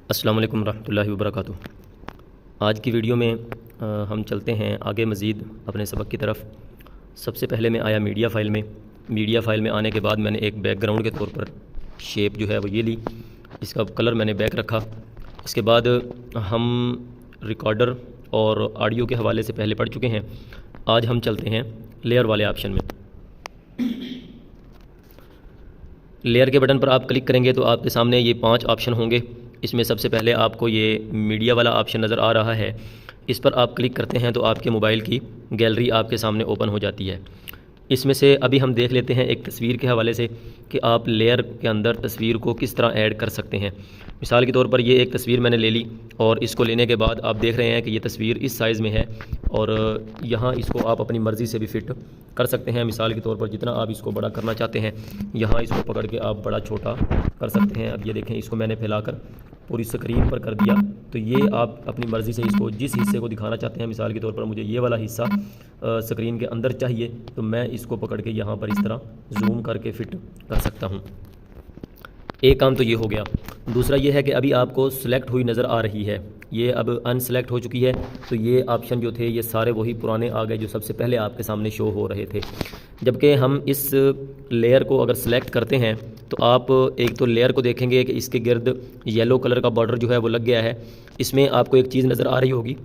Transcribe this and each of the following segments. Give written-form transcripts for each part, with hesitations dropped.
अस्सलाम वालेकुम रहमतुल्लाहि व बरकातुहू। आज की वीडियो में हम चलते हैं आगे मज़ीद अपने सबक की तरफ। सबसे पहले मैं आया मीडिया फ़ाइल में। मीडिया फ़ाइल में आने के बाद मैंने एक बैकग्राउंड के तौर पर शेप जो है वो ये ली, इसका कलर मैंने बैक रखा। इसके बाद हम रिकॉर्डर और ऑडियो के हवाले से पहले पढ़ चुके हैं। आज हम चलते हैं लेयर वाले ऑप्शन में। लेयर के बटन पर आप क्लिक करेंगे तो आपके सामने ये 5 ऑप्शन होंगे। इसमें सबसे पहले आपको ये मीडिया वाला ऑप्शन नज़र आ रहा है। इस पर आप क्लिक करते हैं तो आपके मोबाइल की गैलरी आपके सामने ओपन हो जाती है। इसमें से अभी हम देख लेते हैं एक तस्वीर के हवाले से कि आप लेयर के अंदर तस्वीर को किस तरह ऐड कर सकते हैं। मिसाल के तौर पर ये एक तस्वीर मैंने ले ली और इसको लेने के बाद आप देख रहे हैं कि ये तस्वीर इस साइज़ में है और यहाँ इसको आप अपनी मर्ज़ी से भी फ़िट कर सकते हैं। मिसाल के तौर पर जितना आप इसको बड़ा करना चाहते हैं यहाँ इसको पकड़ के आप बड़ा छोटा कर सकते हैं। अब ये देखें, इसको मैंने फैलाकर पूरी स्क्रीन पर कर दिया। तो ये आप अपनी मर्ज़ी से इसको जिस हिस्से को दिखाना चाहते हैं, मिसाल के तौर पर मुझे ये वाला हिस्सा स्क्रीन के अंदर चाहिए तो मैं इसको पकड़ के यहाँ पर इस तरह जूम करके फ़िट कर सकता हूँ। एक काम तो ये हो गया। दूसरा ये है कि अभी आपको सिलेक्ट हुई नज़र आ रही है, ये अब अनसेलेक्ट हो चुकी है। तो ये ऑप्शन जो थे ये सारे वही पुराने आ गए जो सबसे पहले आपके सामने शो हो रहे थे। जबकि हम इस लेयर को अगर सेलेक्ट करते हैं तो आप एक तो लेयर को देखेंगे कि इसके गिर्द येलो कलर का बॉर्डर जो है वो लग गया है। इसमें आपको एक चीज़ नज़र आ रही होगी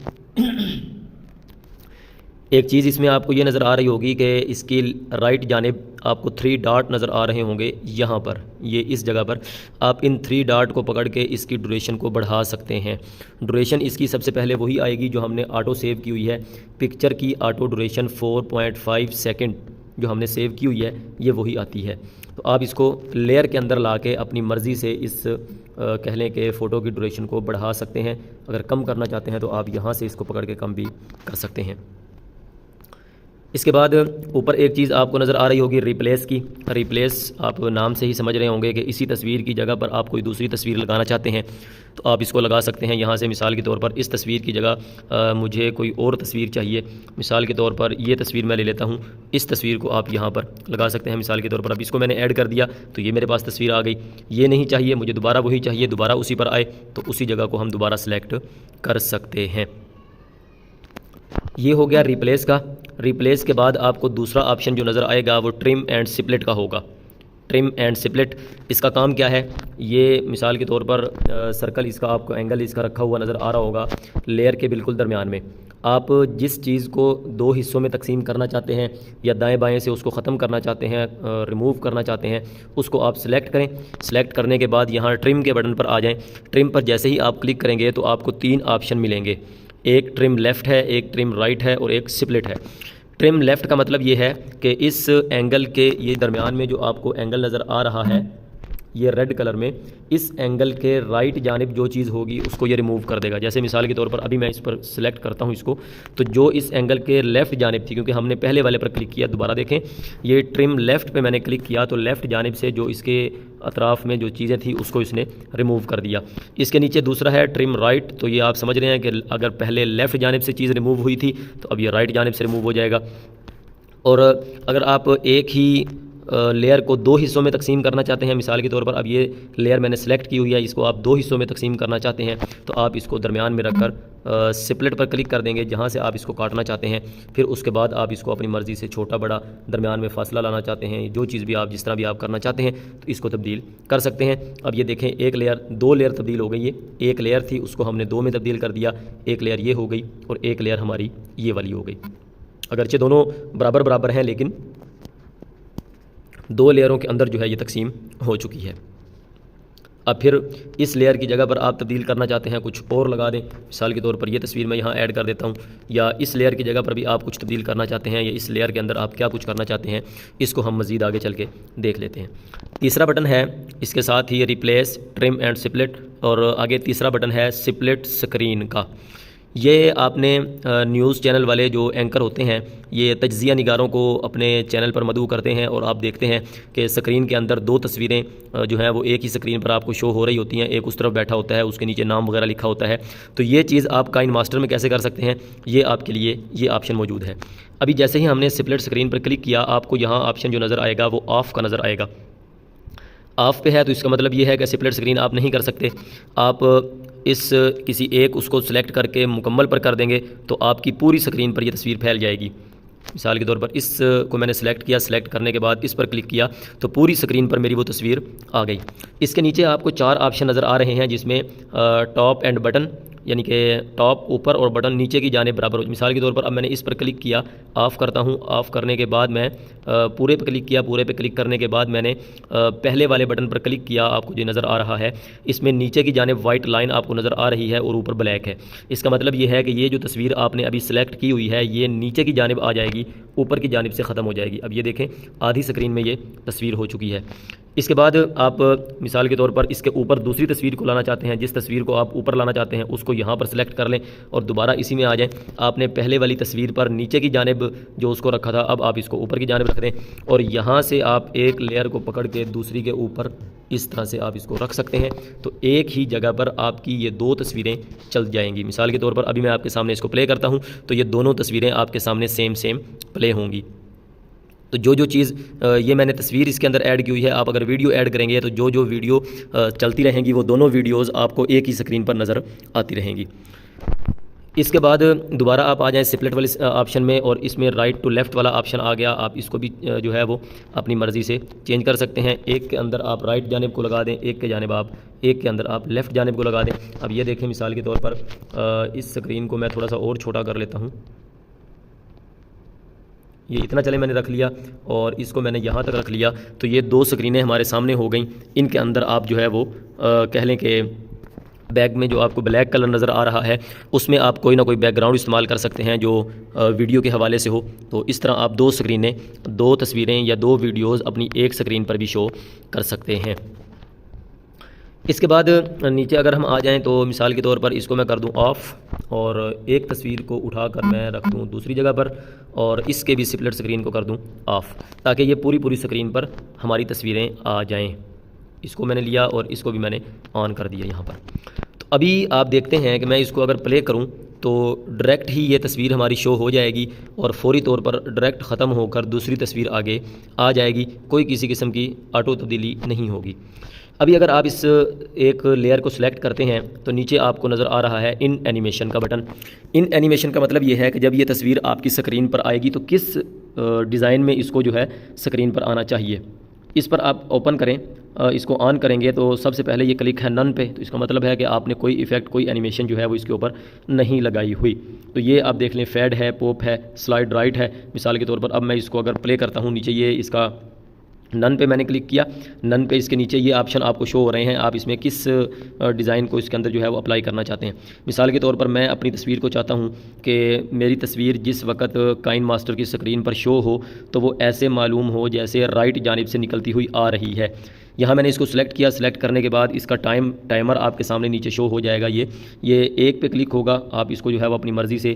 एक चीज़ इसमें आपको ये नज़र आ रही होगी कि इसकी राइट जानिब आपको 3 डॉट नज़र आ रहे होंगे। यहाँ पर ये इस जगह पर आप इन 3 डॉट को पकड़ के इसकी ड्यूरेशन को बढ़ा सकते हैं। ड्यूरेशन इसकी सबसे पहले वही आएगी जो हमने ऑटो सेव की हुई है। पिक्चर की ऑटो ड्यूरेशन 4.5 सेकंड जो हमने सेव की हुई है ये वही आती है। तो आप इसको लेयर के अंदर ला के अपनी मर्ज़ी से इस कह लें कि फ़ोटो की ड्यूरेशन को बढ़ा सकते हैं। अगर कम करना चाहते हैं तो आप यहाँ से इसको पकड़ के कम भी कर सकते हैं। इसके बाद ऊपर एक चीज़ आपको नज़र आ रही होगी रिप्लेस की। रिप्लेस आप नाम से ही समझ रहे होंगे कि इसी तस्वीर की जगह पर आप कोई दूसरी तस्वीर लगाना चाहते हैं तो आप इसको लगा सकते हैं। यहाँ से मिसाल के तौर पर इस तस्वीर की जगह मुझे कोई और तस्वीर चाहिए। मिसाल के तौर पर ये तस्वीर मैं ले लेता हूँ, इस तस्वीर को आप यहाँ पर लगा सकते हैं। मिसाल के तौर पर अब इसको मैंने ऐड कर दिया तो ये मेरे पास तस्वीर आ गई। ये नहीं चाहिए मुझे, दोबारा वही चाहिए, दोबारा उसी पर आए तो उसी जगह को हम दोबारा सेलेक्ट कर सकते हैं। ये हो गया रिप्लेस का। रिप्लेस के बाद आपको दूसरा ऑप्शन जो नज़र आएगा वो ट्रिम एंड स्प्लिट का होगा। ट्रिम एंड स्प्लिट इसका काम क्या है? ये मिसाल के तौर पर सर्कल इसका आपको एंगल इसका रखा हुआ नज़र आ रहा होगा लेयर के बिल्कुल दरमियान में। आप जिस चीज़ को 2 हिस्सों में तकसीम करना चाहते हैं या दाएं बाएं से उसको ख़त्म करना चाहते हैं, रिमूव करना चाहते हैं, उसको आप सिलेक्ट करें। सिलेक्ट करने के बाद यहाँ ट्रिम के बटन पर आ जाएं। ट्रिम पर जैसे ही आप क्लिक करेंगे तो आपको 3 ऑप्शन मिलेंगे। एक ट्रिम लेफ़्ट है, एक ट्रिम राइट है और एक स्प्लिट है। ट्रिम लेफ़्ट का मतलब ये है कि इस एंगल के ये दरमियान में जो आपको एंगल नज़र आ रहा है ये रेड कलर में, इस एंगल के राइट जानिब जो चीज़ होगी उसको ये रिमूव कर देगा। जैसे मिसाल के तौर पर अभी मैं इस पर सिलेक्ट करता हूँ इसको, तो जो इस एंगल के लेफ़्ट जानिब थी, क्योंकि हमने पहले वाले पर क्लिक किया, दोबारा देखें ये ट्रिम लेफ़्ट पे मैंने क्लिक किया तो लेफ़्ट जानिब से जो इसके अतराफ़ में जो चीज़ें थी उसको इसने रिमूव कर दिया। इसके नीचे दूसरा है ट्रिम राइट। तो ये आप समझ रहे हैं कि अगर पहले लेफ़्ट जानिब से चीज़ रिमूव हुई थी तो अब ये राइट जानिब से रिमूव हो जाएगा। और अगर आप एक ही लेयर को 2 हिस्सों में तकसीम करना चाहते हैं, मिसाल के तौर पर अब ये लेयर मैंने सेलेक्ट की हुई है, इसको आप 2 हिस्सों में तकसीम करना चाहते हैं तो आप इसको दरमियान में रखकर स्प्लिट पर क्लिक कर देंगे जहाँ से आप इसको काटना चाहते हैं। फिर उसके बाद आप इसको अपनी मर्ज़ी से छोटा बड़ा दरमियान में फासला लाना चाहते हैं, जो चीज़ भी आप जिस तरह भी आप करना चाहते हैं तो इसको तब्दील कर सकते हैं। अब ये देखें एक लेयर 2 लेयर तब्दील हो गई है। एक लेयर थी उसको हमने 2 में तब्दील कर दिया, एक लेयर ये हो गई और एक लेयर हमारी ये वाली हो गई। अगरचे दोनों बराबर बराबर हैं लेकिन 2 लेयरों के अंदर जो है ये तकसीम हो चुकी है। अब फिर इस लेयर की जगह पर आप तब्दील करना चाहते हैं, कुछ और लगा दें। मिसाल के तौर पर ये तस्वीर मैं यहाँ ऐड कर देता हूँ, या इस लेयर की जगह पर भी आप कुछ तब्दील करना चाहते हैं या इस लेयर के अंदर आप क्या कुछ करना चाहते हैं, इसको हम मज़ीद आगे चल के देख लेते हैं। तीसरा बटन है इसके साथ ही रिप्लेस, ट्रिम एंड स्प्लिट, और आगे तीसरा बटन है स्प्लिट स्क्रीन का। ये आपने न्यूज़ चैनल वाले जो एंकर होते हैं ये तज्ज़िया निगारों को अपने चैनल पर मदऊ करते हैं और आप देखते हैं कि स्क्रीन के अंदर 2 तस्वीरें जो हैं वो एक ही स्क्रीन पर आपको शो हो रही होती हैं। एक उस तरफ बैठा होता है, उसके नीचे नाम वगैरह लिखा होता है। तो ये चीज़ आप काइन मास्टर में कैसे कर सकते हैं, ये आपके लिए ये ऑप्शन मौजूद है। अभी जैसे ही हमने स्प्लिट स्क्रीन पर क्लिक किया आपको यहाँ ऑप्शन जो नज़र आएगा वो ऑफ़ का नज़र आएगा। ऑफ पे है तो इसका मतलब ये है कि स्प्लिट स्क्रीन आप नहीं कर सकते। आप इस किसी एक उसको सिलेक्ट करके मुकम्मल पर कर देंगे तो आपकी पूरी स्क्रीन पर ये तस्वीर फैल जाएगी। मिसाल के तौर पर इस को मैंने सेलेक्ट किया, सेलेक्ट करने के बाद इस पर क्लिक किया तो पूरी स्क्रीन पर मेरी वो तस्वीर आ गई। इसके नीचे आपको 4 ऑप्शन नज़र आ रहे हैं जिसमें टॉप एंड बटन, यानी कि टॉप ऊपर और बटन नीचे की जाने बराबर हो। मिसाल के तौर पर अब मैंने इस पर क्लिक किया, ऑफ़ करता हूँ। ऑफ़ करने के बाद मैं पूरे पे क्लिक किया, पूरे पे क्लिक करने के बाद मैंने पहले वाले बटन पर क्लिक किया। आपको जो नज़र आ रहा है इसमें नीचे की जाने वाइट लाइन आपको नज़र आ रही है और ऊपर ब्लैक है। इसका मतलब ये है कि ये जो तस्वीर आपने अभी सेलेक्ट की हुई है ये नीचे की जानिब आ जाएगी, ऊपर की जानिब से ख़त्म हो जाएगी। अब ये देखें आधी स्क्रीन में ये तस्वीर हो चुकी है। इसके बाद आप मिसाल के तौर पर इसके ऊपर दूसरी तस्वीर को लाना चाहते हैं, जिस तस्वीर को आप ऊपर लाना चाहते हैं उसको यहाँ पर सिलेक्ट कर लें और दोबारा इसी में आ जाएं। आपने पहले वाली तस्वीर पर नीचे की जानिब जो उसको रखा था अब आप इसको ऊपर की जानिब रख दें और यहाँ से आप एक लेयर को पकड़ के दूसरी के ऊपर इस तरह से आप इसको रख सकते हैं। तो एक ही जगह पर आपकी ये 2 तस्वीरें चल जाएंगी। मिसाल के तौर पर अभी मैं आपके सामने इसको प्ले करता हूँ तो ये दोनों तस्वीरें आपके सामने सेम प्ले होंगी। तो जो चीज़ ये मैंने तस्वीर इसके अंदर ऐड की हुई है, आप अगर वीडियो ऐड करेंगे तो जो वीडियो चलती रहेंगी वो दोनों वीडियोज़ आपको एक ही स्क्रीन पर नज़र आती रहेंगी। इसके बाद दोबारा आप आ जाएं स्प्लिट वाले ऑप्शन में और इसमें राइट टू लेफ़्ट वाला ऑप्शन आ गया। आप इसको भी जो है वो अपनी मर्ज़ी से चेंज कर सकते हैं। एक के अंदर आप राइट जानिब को लगा दें, एक के अंदर आप लेफ़्ट जानिब को लगा दें। अब ये देखें मिसाल के तौर पर इस स्क्रीन को मैं थोड़ा सा और छोटा कर लेता हूँ। ये इतना चले मैंने रख लिया और इसको मैंने यहाँ तक रख लिया तो ये 2 स्क्रीनें हमारे सामने हो गई। इनके अंदर आप जो है वो कह लें कि बैक में जो आपको ब्लैक कलर नज़र आ रहा है उसमें आप कोई ना कोई बैकग्राउंड इस्तेमाल कर सकते हैं जो वीडियो के हवाले से हो। तो इस तरह आप 2 स्क्रीनें, 2 तस्वीरें या 2 वीडियोज़ अपनी एक स्क्रीन पर भी शो कर सकते हैं। इसके बाद नीचे अगर हम आ जाएं तो मिसाल के तौर पर इसको मैं कर दूं ऑफ़ और एक तस्वीर को उठाकर मैं रख दूं दूसरी जगह पर और इसके भी स्प्लिट स्क्रीन को कर दूं ऑफ़, ताकि ये पूरी स्क्रीन पर हमारी तस्वीरें आ जाएं। इसको मैंने लिया और इसको भी मैंने ऑन कर दिया यहाँ पर। तो अभी आप देखते हैं कि मैं इसको अगर प्ले करूँ तो डायरेक्ट ही ये तस्वीर हमारी शो हो जाएगी और फौरी तौर पर डायरेक्ट ख़त्म होकर दूसरी तस्वीर आगे आ जाएगी। कोई किसी किस्म की ऑटो तब्दीली नहीं होगी। अभी अगर आप इस एक लेयर को सिलेक्ट करते हैं तो नीचे आपको नज़र आ रहा है इन एनिमेशन का बटन। इन एनिमेशन का मतलब ये है कि जब ये तस्वीर आपकी स्क्रीन पर आएगी तो किस डिज़ाइन में इसको जो है स्क्रीन पर आना चाहिए। इस पर आप ओपन करें, इसको ऑन करेंगे तो सबसे पहले ये क्लिक है नन पे, तो इसका मतलब है कि आपने कोई इफ़ेक्ट, कोई एनिमेशन जो है वो इसके ऊपर नहीं लगाई हुई। तो ये आप देख लें फेड है, पॉप है, स्लाइड राइट है। मिसाल के तौर पर अब मैं इसको अगर प्ले करता हूँ, नीचे ये इसका नन पे मैंने क्लिक किया, नन पे इसके नीचे ये ऑप्शन आपको शो हो रहे हैं। आप इसमें किस डिज़ाइन को इसके अंदर जो है वो अप्लाई करना चाहते हैं। मिसाल के तौर पर मैं अपनी तस्वीर को चाहता हूँ कि मेरी तस्वीर जिस वक्त काइन मास्टर की स्क्रीन पर शो हो तो वो ऐसे मालूम हो जैसे राइट जानिब से निकलती हुई आ रही है। यहाँ मैंने इसको सिलेक्ट किया, सिलेक्ट करने के बाद इसका टाइमर आपके सामने नीचे शो हो जाएगा। ये एक पे क्लिक होगा। आप इसको जो है वो अपनी मर्ज़ी से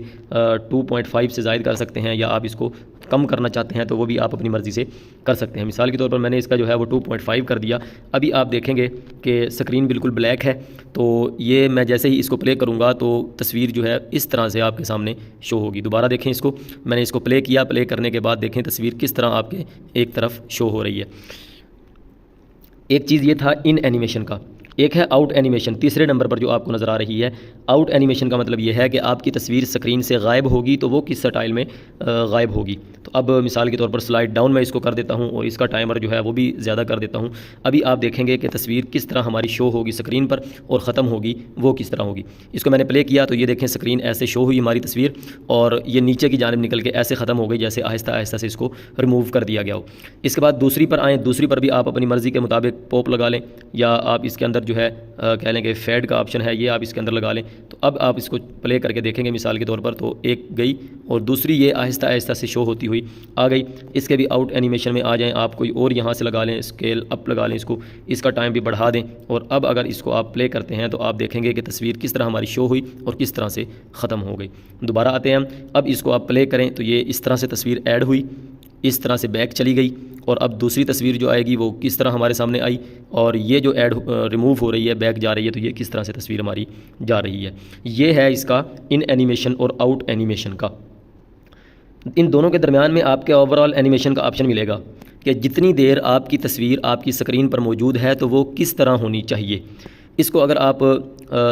2.5 से ज़ायद कर सकते हैं या आप इसको कम करना चाहते हैं तो वो भी आप अपनी मर्ज़ी से कर सकते हैं। मिसाल के तौर पर मैंने इसका जो है वो 2.5 कर दिया। अभी आप देखेंगे कि स्क्रीन बिल्कुल ब्लैक है। तो ये मैं जैसे ही इसको प्ले करूँगा तो तस्वीर जो है इस तरह से आपके सामने शो होगी। दोबारा देखें इसको, मैंने इसको प्ले किया, प्ले करने के बाद देखें तस्वीर किस तरह आपके एक तरफ शो हो रही है। एक चीज़ ये था इन एनिमेशन का। एक है आउट एनिमेशन, तीसरे नंबर पर जो आपको नज़र आ रही है। आउट एनिमेशन का मतलब ये है कि आपकी तस्वीर स्क्रीन से गायब होगी तो वो किस स्टाइल में गायब होगी। तो अब मिसाल के तौर पर स्लाइड डाउन मैं इसको कर देता हूँ और इसका टाइमर जो है वो भी ज़्यादा कर देता हूँ। अभी आप देखेंगे कि तस्वीर किस तरह हमारी शो होगी स्क्रीन पर और ख़त्म होगी वो किस तरह होगी। इसको मैंने प्ले किया तो ये देखें स्क्रीन ऐसे शो हुई हमारी तस्वीर और ये नीचे की जानिब निकल के ऐसे ख़त्म हो गई जैसे आहिस्ता आहिस्ता से इसको रिमूव कर दिया गया हो। इसके बाद दूसरी पर आएँ, दूसरी पर भी आप अपनी मर्ज़ी के मुताबिक पॉप लगा लें या आप इसके अंदर जो है कह लें कि फेड का ऑप्शन है, ये आप इसके अंदर लगा लें। तो अब आप इसको प्ले करके देखेंगे मिसाल के तौर पर तो एक गई और दूसरी ये आहिस्ता आहिस्ता से शो होती हुई आ गई। इसके भी आउट एनिमेशन में आ जाएं, आप कोई और यहाँ से लगा लें, स्केल अप लगा लें इसको, इसका टाइम भी बढ़ा दें और अब अगर इसको आप प्ले करते हैं तो आप देखेंगे कि तस्वीर किस तरह हमारी शो हुई और किस तरह से ख़त्म हो गई। दोबारा आते हैं हम, अब इसको आप प्ले करें तो ये इस तरह से तस्वीर ऐड हुई, इस तरह से बैक चली गई और अब दूसरी तस्वीर जो आएगी वो किस तरह हमारे सामने आई और ये जो ऐड रिमूव हो रही है, बैक जा रही है, तो ये किस तरह से तस्वीर हमारी जा रही है। ये है इसका इन एनिमेशन और आउट एनिमेशन का। इन दोनों के दरमियान में आपके ओवरऑल एनिमेशन का ऑप्शन मिलेगा कि जितनी देर आपकी तस्वीर आपकी स्क्रीन पर मौजूद है तो वो किस तरह होनी चाहिए। इसको अगर आप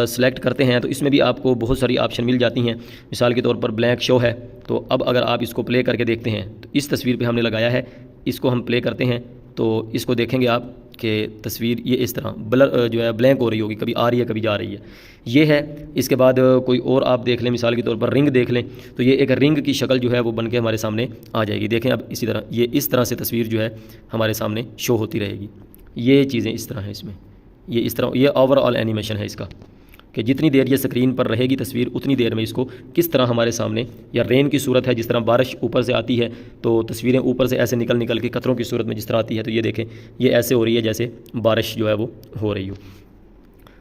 सेलेक्ट करते हैं तो इसमें भी आपको बहुत सारी ऑप्शन मिल जाती हैं। मिसाल के तौर पर ब्लैंक शो है, तो अब अगर आप इसको प्ले करके देखते हैं तो इस तस्वीर पे हमने लगाया है, इसको हम प्ले करते हैं तो इसको देखेंगे आप कि तस्वीर ये इस तरह ब्लर जो है ब्लैंक हो रही होगी, कभी आ रही है कभी जा रही है, ये है। इसके बाद कोई और आप देख लें, मिसाल के तौर पर रिंग देख लें तो ये एक रिंग की शक्ल जो है वो बन के हमारे सामने आ जाएगी। देखें अब इसी तरह ये इस तरह से तस्वीर जो है हमारे सामने शो होती रहेगी। ये चीज़ें इस तरह हैं इसमें, ये इस तरह, ये ओवरऑल एनिमेशन है इसका कि जितनी देर ये स्क्रीन पर रहेगी तस्वीर उतनी देर में इसको किस तरह हमारे सामने, या रेन की सूरत है जिस तरह बारिश ऊपर से आती है तो तस्वीरें ऊपर से ऐसे निकल निकल के कतरों की सूरत में जिस तरह आती है, तो ये देखें ये ऐसे हो रही है जैसे बारिश जो है वो हो रही हो।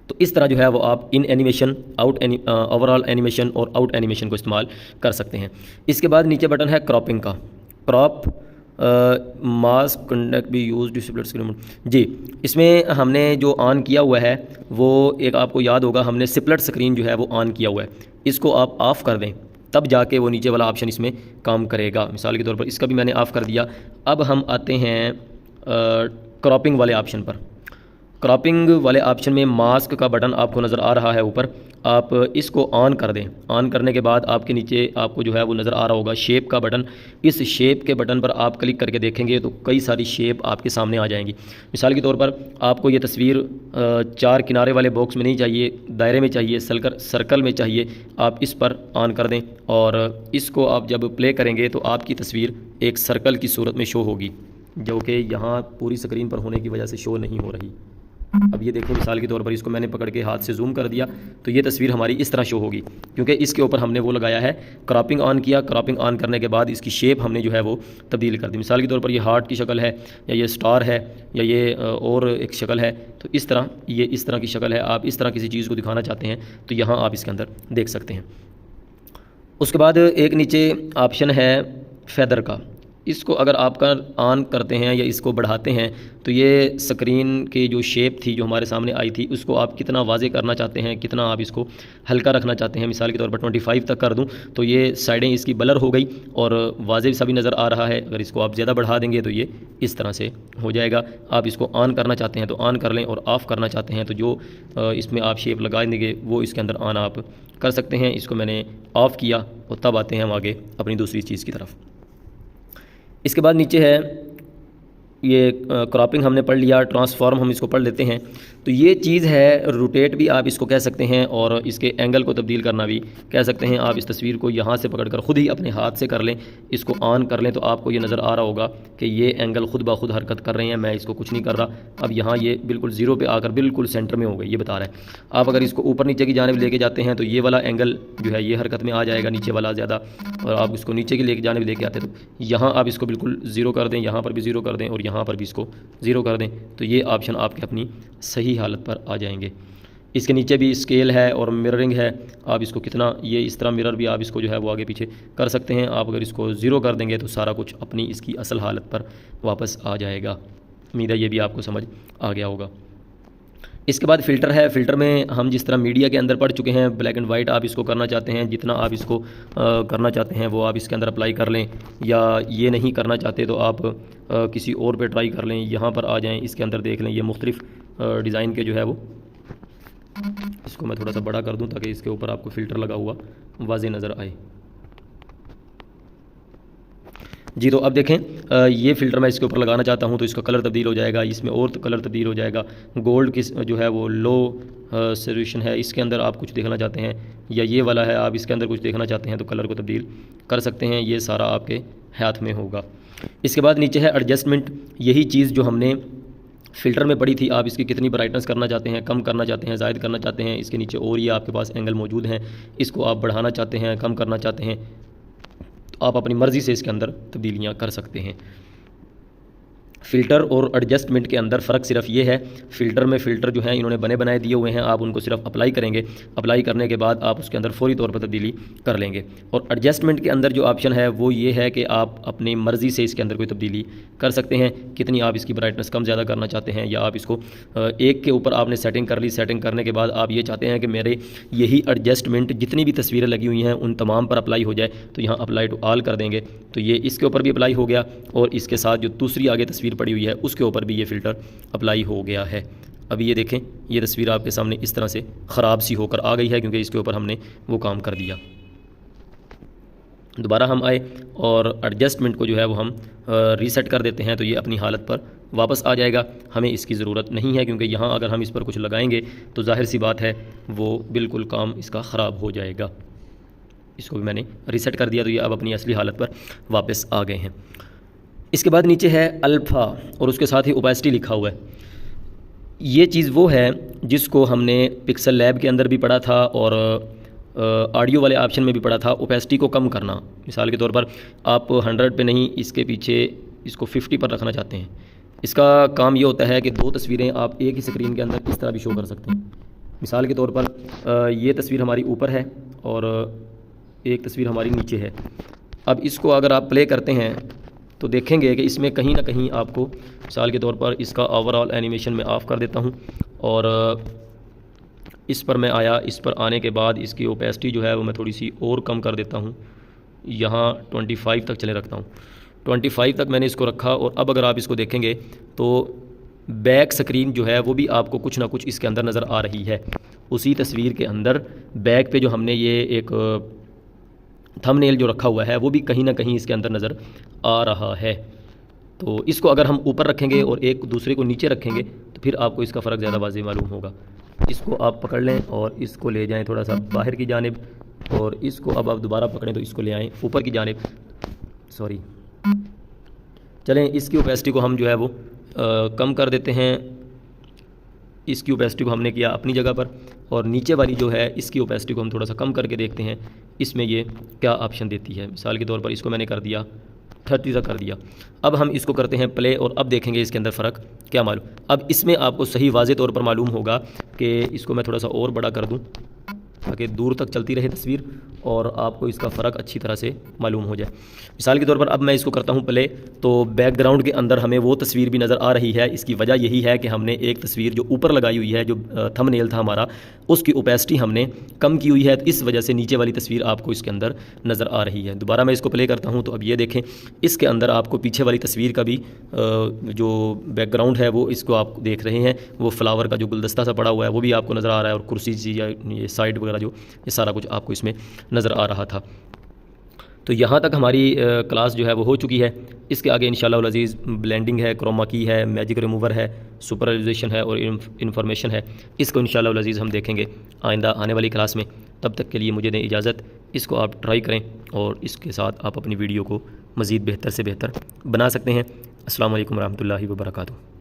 तो इस तरह जो है वो आप इन एनिमेशन, ओवरऑल एनिमेशन और आउट एनिमेशन को इस्तेमाल कर सकते हैं। इसके बाद नीचे बटन है क्रॉपिंग का, क्रॉप मास्क कंडक्ट भी यूज डिस्प्लेट स्क्रीन जी। इसमें हमने जो ऑन किया हुआ है वो एक आपको याद होगा, हमने स्प्लिट स्क्रीन जो है वो ऑन किया हुआ है। इसको आप ऑफ़ कर दें तब जाके वो नीचे वाला ऑप्शन इसमें काम करेगा। मिसाल के तौर पर इसका भी मैंने ऑफ़ कर दिया। अब हम आते हैं क्रॉपिंग वाले ऑप्शन पर। क्रॉपिंग वाले ऑप्शन में मास्क का बटन आपको नज़र आ रहा है ऊपर, आप इसको ऑन कर दें। ऑन करने के बाद आपके नीचे आपको जो है वो नज़र आ रहा होगा शेप का बटन। इस शेप के बटन पर आप क्लिक करके देखेंगे तो कई सारी शेप आपके सामने आ जाएंगी। मिसाल के तौर पर आपको ये तस्वीर 4 किनारे वाले बॉक्स में नहीं चाहिए, दायरे में चाहिए, सर्कल में चाहिए, आप इस पर ऑन कर दें और इसको आप जब प्ले करेंगे तो आपकी तस्वीर एक सर्कल की सूरत में शो होगी, जो कि यहाँ पूरी स्क्रीन पर होने की वजह से शो नहीं हो रही। अब ये देखो मिसाल के तौर पर इसको मैंने पकड़ के हाथ से जूम कर दिया तो ये तस्वीर हमारी इस तरह शो होगी, क्योंकि इसके ऊपर हमने वो लगाया है, क्रॉपिंग ऑन किया। क्रॉपिंग ऑन करने के बाद इसकी शेप हमने जो है वो तब्दील कर दी। मिसाल के तौर पर ये हार्ट की शक्ल है, या ये स्टार है, या ये और एक शक्ल है, तो इस तरह ये इस तरह की शक्ल है। आप इस तरह किसी चीज़ को दिखाना चाहते हैं तो यहाँ आप इसके अंदर देख सकते हैं। उसके बाद एक नीचे ऑप्शन है फेदर का। इसको अगर आपका ऑन करते हैं या इसको बढ़ाते हैं तो ये स्क्रीन की जो शेप थी जो हमारे सामने आई थी उसको आप कितना वाज़े करना चाहते हैं, कितना आप इसको हल्का रखना चाहते हैं। मिसाल के तौर पर 25 तक कर दूं तो ये साइडें इसकी ब्लर हो गई और वाज़े सा भी नज़र आ रहा है। अगर इसको आप ज़्यादा बढ़ा देंगे तो ये इस तरह से हो जाएगा। आप इसको ऑन करना चाहते हैं तो ऑन कर लें और ऑफ़ करना चाहते हैं तो जो इसमें आप शेप लगा देंगे वो इसके अंदर ऑन आप कर सकते हैं। इसको मैंने ऑफ़ किया और तब आते हैं हम आगे अपनी दूसरी चीज़ की तरफ। इसके बाद नीचे है ये क्रॉपिंग हमने पढ़ लिया, ट्रांसफॉर्म हम इसको पढ़ लेते हैं। तो ये चीज़ है रोटेट भी आप इसको कह सकते हैं और इसके एंगल को तब्दील करना भी कह सकते हैं। आप इस तस्वीर को यहाँ से पकड़कर ख़ुद ही अपने हाथ से कर लें, इसको ऑन कर लें तो आपको ये नज़र आ रहा होगा कि ये एंगल ख़ुद ब खुद हरकत कर रहे हैं। मैं इसको कुछ नहीं कर रहा। अब यहाँ ये बिल्कुल ज़ीरो पे आकर बिल्कुल सेंटर में हो गई, ये बता रहा है। आप अगर इसको ऊपर नीचे की जानिब लेके जाते हैं तो ये वाला एंगल जो है ये हरकत में आ जाएगा, नीचे वाला ज़्यादा, और आप इसको नीचे की लेके जानिब लेके आते हैं तो यहाँ आप इसको बिल्कुल ज़ीरो कर दें, यहाँ पर भी ज़ीरो कर दें और यहाँ पर भी इसको ज़ीरो कर दें तो ये ऑप्शन आपके अपनी सही हालत पर आ जाएंगे। इसके नीचे भी स्केल है और मिररिंग है। आप इसको कितना, ये इस तरह मिरर भी आप इसको जो है वो आगे पीछे कर सकते हैं। आप अगर इसको ज़ीरो कर देंगे तो सारा कुछ अपनी इसकी असल हालत पर वापस आ जाएगा। उम्मीद है ये भी आपको समझ आ गया होगा। इसके बाद फ़िल्टर है। फ़िल्टर में हम जिस तरह मीडिया के अंदर पढ़ चुके हैं, ब्लैक एंड वाइट आप इसको करना चाहते हैं, जितना आप इसको करना चाहते हैं वो आप इसके अंदर अप्लाई कर लें, या ये नहीं करना चाहते तो आप किसी और पे ट्राई कर लें। यहाँ पर आ जाएं, इसके अंदर देख लें, ये मुख्तलिफ़ डिज़ाइन के जो है वो, इसको मैं थोड़ा सा बड़ा कर दूं ताकि इसके ऊपर आपको फ़िल्टर लगा हुआ वाज़े नज़र आए। जी तो अब देखें, ये फ़िल्टर मैं इसके ऊपर लगाना चाहता हूँ तो इसका कलर तब्दील हो जाएगा, इसमें और तो कलर तब्दील हो जाएगा। गोल्ड की जो है वो लो सॉल्यूशन है, इसके अंदर आप कुछ देखना चाहते हैं, या ये वाला है आप इसके अंदर कुछ देखना चाहते हैं तो कलर को तब्दील कर सकते हैं। ये सारा आपके हाथ में होगा। इसके बाद नीचे है एडजस्टमेंट। यही चीज़ जो हमने फ़िल्टर में पड़ी थी, आप इसकी कितनी ब्राइटनेस करना चाहते हैं, कम करना चाहते हैं, ज़ायद करना चाहते हैं। इसके नीचे और ये आपके पास एंगल मौजूद हैं, इसको आप बढ़ाना चाहते हैं, कम करना चाहते हैं तो आप अपनी मर्ज़ी से इसके अंदर तब्दीलियाँ कर सकते हैं। फ़िल्टर और एडजस्टमेंट के अंदर फ़र्क सिर्फ ये है, फ़िल्टर में फ़िल्टर जो है इन्होंने बने बनाए दिए हुए हैं, आप उनको सिर्फ अप्लाई करेंगे, अप्लाई करने के बाद आप उसके अंदर फ़ौरी तौर पर तब्दीली कर लेंगे। और एडजस्टमेंट के अंदर जो ऑप्शन है वो ये है कि आप अपनी मर्ज़ी से इसके अंदर कोई तब्दीली कर सकते हैं, कितनी आप इसकी ब्राइटनेस कम ज़्यादा करना चाहते हैं, या आप इसको एक के ऊपर आपने सेटिंग कर ली, सेटिंग करने के बाद आप ये चाहते हैं कि मेरे यही एडजस्टमेंट जितनी भी तस्वीरें लगी हुई हैं उन तमाम पर अप्लाई हो जाए, तो यहाँ अप्लाई टू ऑल कर देंगे, तो ये इसके ऊपर भी अप्लाई हो गया और इसके साथ जो दूसरी आगे तस्वीर पड़ी हुई है उसके ऊपर भी ये फ़िल्टर अप्लाई हो गया है। अभी ये देखें, ये तस्वीर आपके सामने इस तरह से ख़राब सी होकर आ गई है क्योंकि इसके ऊपर हमने वो काम कर दिया। दोबारा हम आए और एडजस्टमेंट को जो है वो हम रीसेट कर देते हैं, तो ये अपनी हालत पर वापस आ जाएगा। हमें इसकी ज़रूरत नहीं है क्योंकि यहाँ अगर हम इस पर कुछ लगाएंगे तो जाहिर सी बात है वो बिल्कुल काम इसका ख़राब हो जाएगा। इसको भी मैंने रीसेट कर दिया, तो ये अब अपनी असली हालत पर वापस आ गए हैं। इसके बाद नीचे है अल्फ़ा और उसके साथ ही ओपेसिटी लिखा हुआ है। ये चीज़ वो है जिसको हमने पिक्सल लैब के अंदर भी पढ़ा था और ऑडियो वाले ऑप्शन में भी पढ़ा था, ओपेसिटी को कम करना। मिसाल के तौर पर आप 100 पे नहीं, इसके पीछे इसको 50 पर रखना चाहते हैं। इसका काम ये होता है कि दो तस्वीरें आप एक ही स्क्रीन के अंदर इस तरह भी शो कर सकते हैं। मिसाल के तौर पर ये तस्वीर हमारी ऊपर है और एक तस्वीर हमारी नीचे है। अब इसको अगर आप प्ले करते हैं तो देखेंगे कि इसमें कहीं ना कहीं आपको, मिसाल के तौर पर इसका ओवरऑल एनिमेशन में ऑफ़ कर देता हूँ और इस पर मैं आया, इस पर आने के बाद इसकी ओपेसिटी जो है वो मैं थोड़ी सी और कम कर देता हूँ, यहाँ 25 तक चले रखता हूँ। 25 तक मैंने इसको रखा और अब अगर आप इसको देखेंगे तो बैक स्क्रीन जो है वो भी आपको कुछ ना कुछ इसके अंदर नज़र आ रही है। उसी तस्वीर के अंदर बैक पे जो हमने ये एक थंबनेल जो रखा हुआ है वो भी कहीं ना कहीं इसके अंदर नज़र आ रहा है। तो इसको अगर हम ऊपर रखेंगे और एक दूसरे को नीचे रखेंगे तो फिर आपको इसका फ़र्क ज़्यादा वाज़ेह मालूम होगा। इसको आप पकड़ लें और इसको ले जाएं थोड़ा सा बाहर की जानिब, और इसको अब आप दोबारा पकड़ें तो इसको ले आएँ ऊपर की जानिब। सॉरी, चलें इसकी ओपेसिटी को हम जो है वो कम कर देते हैं। इसकी ओपेसिटी को हमने किया अपनी जगह पर, और नीचे वाली जो है इसकी ओपेसिटी को हम थोड़ा सा कम करके देखते हैं इसमें ये क्या ऑप्शन देती है। मिसाल के तौर पर इसको मैंने कर दिया 30 तक कर दिया। अब हम इसको करते हैं प्ले और अब देखेंगे इसके अंदर फ़र्क क्या मालूम। अब इसमें आपको सही वाज़े तौर पर मालूम होगा कि इसको मैं थोड़ा सा और बड़ा कर दूँ ताकि दूर तक चलती रहे तस्वीर और आपको इसका फ़र्क अच्छी तरह से मालूम हो जाए। मिसाल के तौर पर अब मैं इसको करता हूँ प्ले, तो बैकग्राउंड के अंदर हमें वो तस्वीर भी नज़र आ रही है। इसकी वजह यही है कि हमने एक तस्वीर जो ऊपर लगाई हुई है, जो थंबनेल था हमारा, उसकी ओपेसिटी हमने कम की हुई है, तो इस वजह से नीचे वाली तस्वीर आपको इसके अंदर नज़र आ रही है। दोबारा मैं इसको प्ले करता हूँ तो अब ये देखें, इसके अंदर आपको पीछे वाली तस्वीर का भी जो बैकग्राउंड है वो इसको आप देख रहे हैं, वो फ्लावर का जो गुलदस्ता सा पड़ा हुआ है वो भी आपको नज़र आ रहा है, और कुर्सी सी या ये साइड वगैरह जो ये सारा कुछ आपको इसमें नज़र आ रहा था। तो यहाँ तक हमारी क्लास जो है वो हो चुकी है। इसके आगे इंशाअल्लाह उल अज़ीज़ ब्लेंडिंग है, क्रोमा की है, मैजिक रिमूवर है, सुपरलाइजेशन है और इन्फॉर्मेशन है। इसको इंशाअल्लाह उल अज़ीज़ हम देखेंगे आइंदा आने वाली क्लास में। तब तक के लिए मुझे दें इजाज़त। इसको आप ट्राई करें और इसके साथ आप अपनी वीडियो को मज़ीद बेहतर से बेहतर बना सकते हैं। अस्सलामु अलैकुम रहमतुल्लाहि व बरकातुहू।